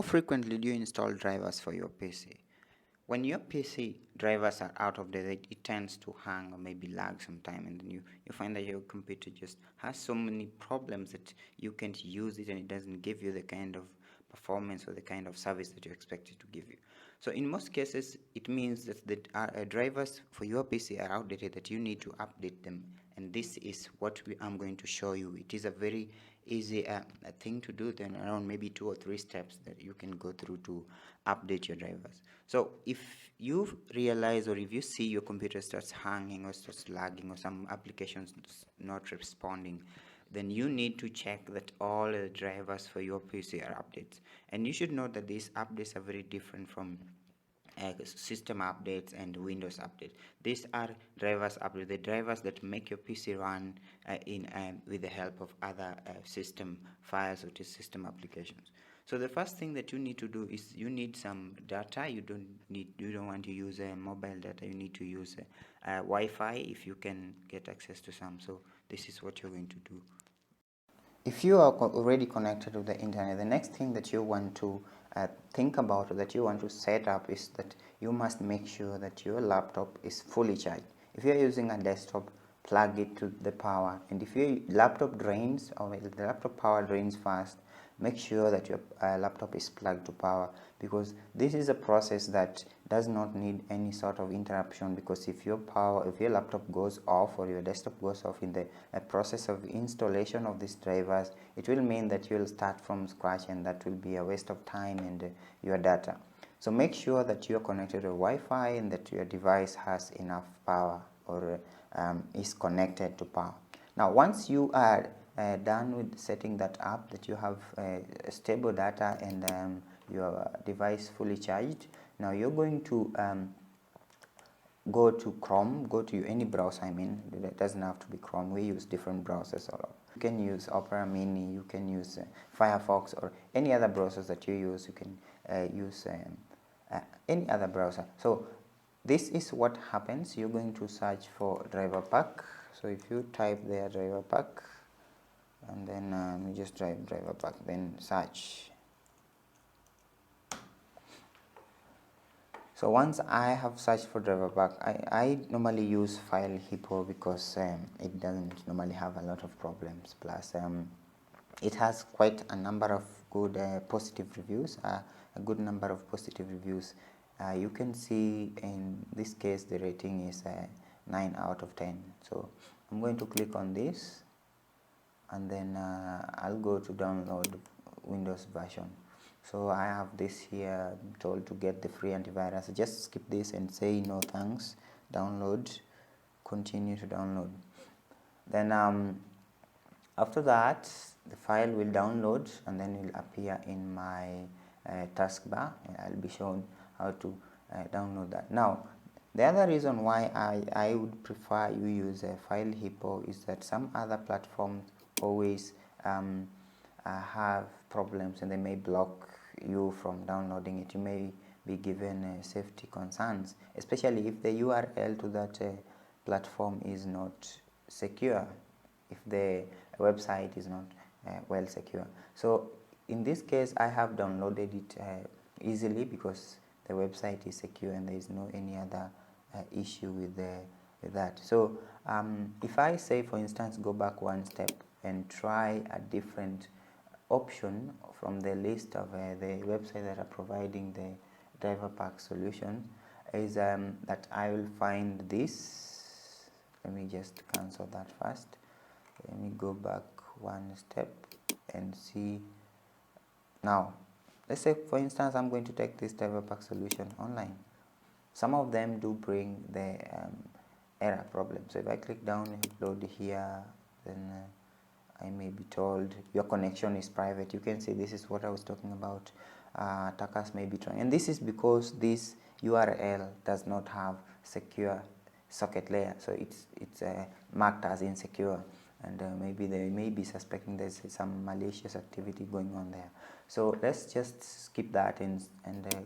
frequently do you install drivers for your PC? When your PC drivers are out of date, it tends to hang or maybe lag sometime, and then you find that your computer just has so many problems that you can't use it and it doesn't give you the kind of performance or the kind of service that you expect it to give you. So in most cases, it means that the drivers for your PC are outdated, that you need to update them. And this is what I'm going to show you. It is a very easy thing to do, then around maybe 2 or 3 steps that you can go through to update your drivers. So if you realize or if you see your computer starts hanging or starts lagging or some applications not responding, then you need to check that all the drivers for your PC are updates. And you should know that these updates are very different from system updates and Windows updates. These are drivers updates, the drivers that make your PC run in with the help of other system files or system applications. So the first thing that you need to do is you need some data. You don't want to use mobile data. You need to use Wi-Fi if you can get access to some. So this is what you're going to do. If you are already connected to the internet, the next thing that you want to think about or that you want to set up is that you must make sure that your laptop is fully charged. If you are using a desktop, plug it to the power, and if your laptop drains or the laptop power drains fast, make sure that your laptop is plugged to power, because this is a process that does not need any sort of interruption. Because if your laptop goes off or your desktop goes off in the process of installation of these drivers, it will mean that you will start from scratch, and that will be a waste of time and your data. So make sure that you are connected to Wi-Fi and that your device has enough power or is connected to power. Now once you are done with setting that up, that you have stable data and your device fully charged, now you're going to go to Chrome, go to any browser. It doesn't have to be Chrome, we use different browsers. You can use Opera Mini, you can use Firefox, or any other browsers that you use. You can use any other browser. So this is what happens. You're going to search for driver pack. So if you type there driver pack, and then you just type driver pack, then search. So once I have searched for driver pack, I normally use File Hippo because it doesn't normally have a lot of problems. Plus it has quite a number of good positive reviews, a good number of positive reviews. You can see in this case the rating is 9 out of 10. So I'm going to click on this, and then I'll go to download Windows version. So I have this here. I'm told to get the free antivirus. Just skip this and say no thanks. Download, continue to download. Then after that, the file will download and then it will appear in my taskbar. I'll be shown how to download that. Now the other reason why I would prefer you use a File Hippo is that some other platforms always have problems, and they may block you from downloading it. You may be given safety concerns, especially if the URL to that platform is not secure, if the website is not well secure. So in this case, I have downloaded it easily because the website is secure and there is no any other issue with that. So if I say, for instance, go back one step and try a different option from the list of the websites that are providing the driver pack solution, is that I will find this. Let me just cancel that first. Let me go back one step and see. Now let's say, for instance, I'm going to take this driver pack solution online. Some of them do bring the error problem. So if I click down and upload here, then I may be told your connection is private. You can see this is what I was talking about. Attackers may be trying, and this is because this URL does not have secure socket layer, so it's marked as insecure, and maybe they may be suspecting there's some malicious activity going on there. So let's just skip that and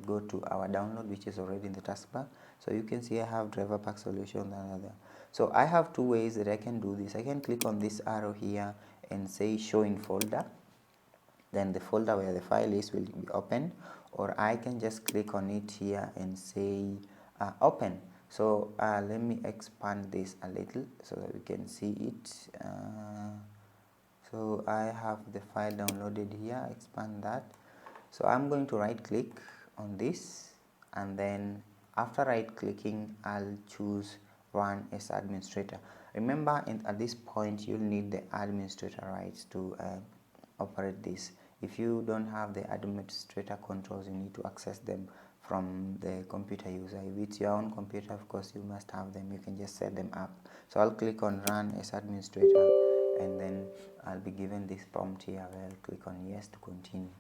go to our download, which is already in the taskbar. So you can see I have driver pack solution there. So I have two ways that I can do this. I can click on this arrow here and say show in folder, then the folder where the file is will be open, or I can just click on it here and say open. So let me expand this a little so that we can see it. So I have the file downloaded here, expand that. So I'm going to right click on this, and then after right clicking I'll choose run as administrator. Remember, at this point you'll need the administrator rights to operate this. If you don't have the administrator controls, you need to access them from the computer user. If it's your own computer, of course you must have them. You can just set them up. So I'll click on run as administrator, and then I'll be given this prompt here where I'll click on yes to continue.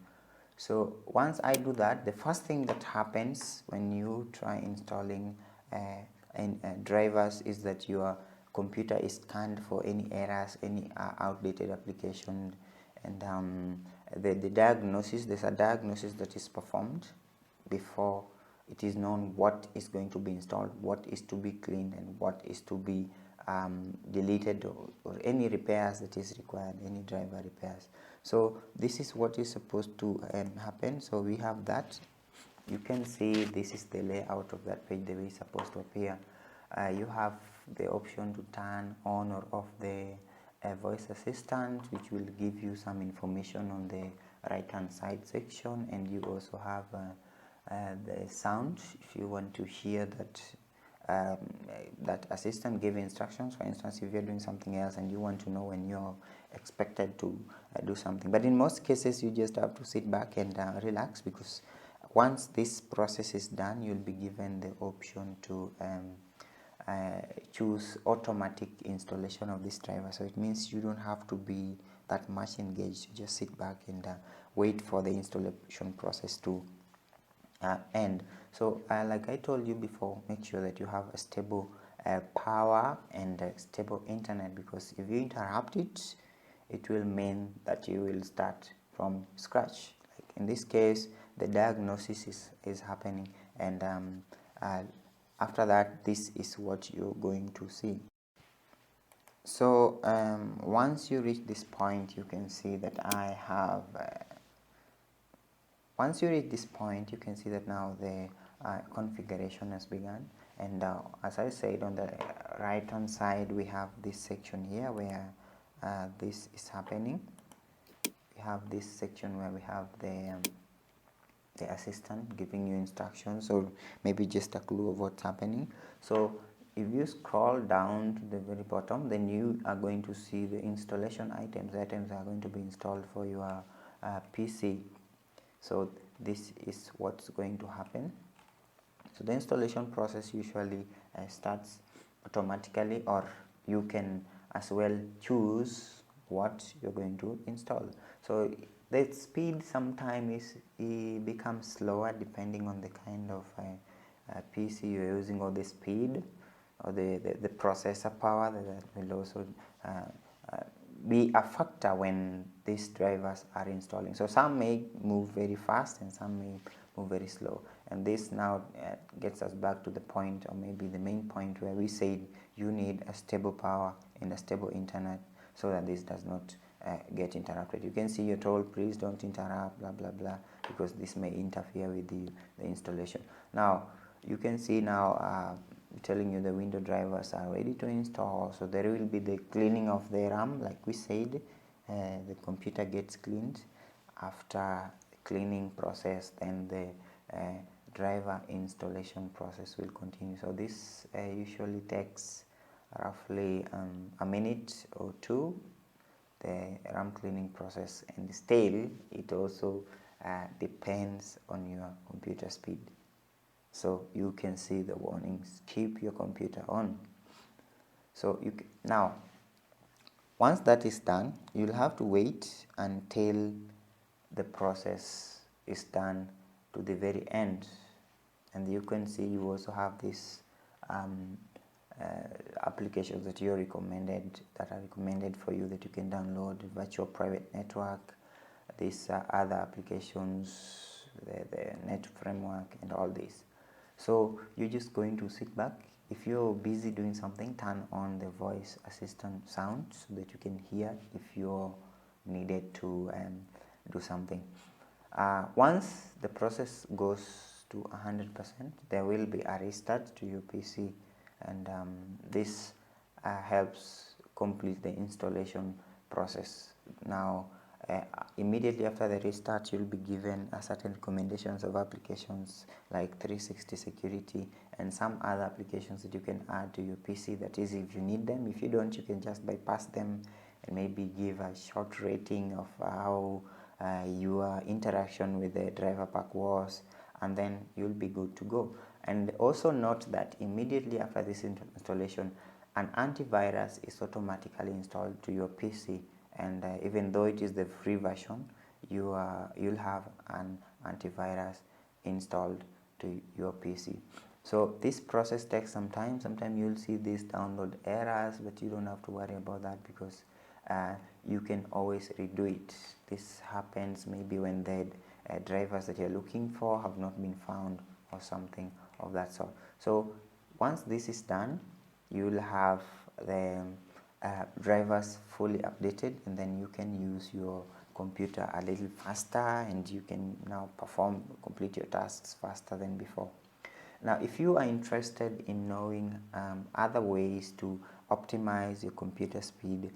So once I do that, the first thing that happens when you try installing drivers is that your computer is scanned for any errors, any outdated application, and the diagnosis, there's a diagnosis that is performed before it is known what is going to be installed, what is to be cleaned, and what is to be deleted, or any repairs that is required, any driver repairs. So this is what is supposed to happen. So we have that. You can see this is the layout of that page, the way it's supposed to appear. You have the option to turn on or off the voice assistant, which will give you some information on the right hand side section, and you also have the sound if you want to hear that that assistant give instructions. For instance, if you're doing something else and you want to know when you're expected to do something. But in most cases you just have to sit back and relax, because once this process is done, you'll be given the option to choose automatic installation of this driver. So it means you don't have to be that much engaged. You just sit back and wait for the installation process to end. So like I told you before, make sure that you have a stable power and stable internet, because if you interrupt it, it will mean that you will start from scratch. Like in this case, the diagnosis is happening, and after that, this is what you're going to see. So once you reach this point, you can see that I have once you reach this point, you can see that now the configuration has begun, and as I said, on the right hand side we have this section here where this is happening. We have this section where we have the assistant giving you instructions, or maybe just a clue of what's happening. So if you scroll down to the very bottom, then you are going to see the installation items. The items are going to be installed for your PC. So this is what's going to happen. So the installation process usually starts automatically, or you can as well choose what you're going to install. So the speed sometimes becomes slower depending on the kind of PC you're using, or the speed, or the processor power that will also be a factor when these drivers are installing. So some may move very fast and some may move very slow, and this now gets us back to the point, or maybe the main point, where we said you need a stable power and a stable internet so that this does not get interrupted. You can see you're told please don't interrupt, blah blah blah, because this may interfere with the installation. Now you can see now telling you the window drivers are ready to install. So there will be the cleaning of the RAM, like we said. The computer gets cleaned. After the cleaning process, then the driver installation process will continue. So this usually takes roughly a minute or two, the RAM cleaning process, and still it also depends on your computer speed. So you can see the warnings, keep your computer on. So now once that is done, you'll have to wait until the process is done to the very end. And you can see you also have this applications that are recommended for you, that you can download: virtual private network, these other applications, the net framework, and all this. So you're just going to sit back. If you're busy doing something, turn on the voice assistant sound so that you can hear if you're needed to do something. Once the process goes to 100%, there will be a restart to your PC, and this helps complete the installation process. Now, uh, immediately after the restart, you'll be given a certain recommendations of applications like 360 security and some other applications that you can add to your PC. That is, if you need them. If you don't, you can just bypass them and maybe give a short rating of how your interaction with the driver pack was, and then you'll be good to go. And also note that immediately after this installation, an antivirus is automatically installed to your PC, and even though it is the free version, you'll have an antivirus installed to your PC. So this process takes some time. Sometimes you'll see these download errors, but you don't have to worry about that, because you can always redo it. This happens maybe when the drivers that you're looking for have not been found or something of that sort. So once this is done, you'll have the drivers fully updated, and then you can use your computer a little faster, and you can now complete your tasks faster than before. Now, if you are interested in knowing other ways to optimize your computer speed,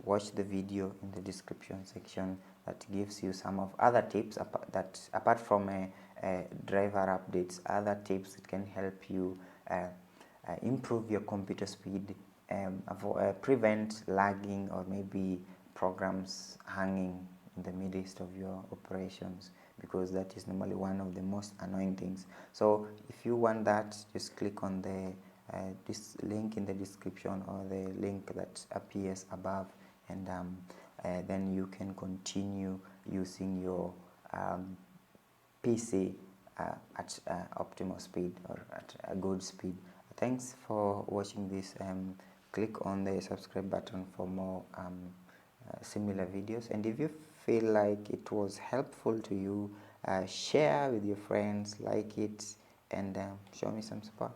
watch the video in the description section that gives you some of other tips that, apart from driver updates, other tips that can help you improve your computer speed, prevent lagging or maybe programs hanging in the midst of your operations, because that is normally one of the most annoying things. So if you want that, just click on the this link in the description, or the link that appears above, and then you can continue using your PC at optimal speed, or at a good speed. Thanks for watching this. Click on the subscribe button for more similar videos, and if you feel like it was helpful to you, share with your friends, like it, and show me some support.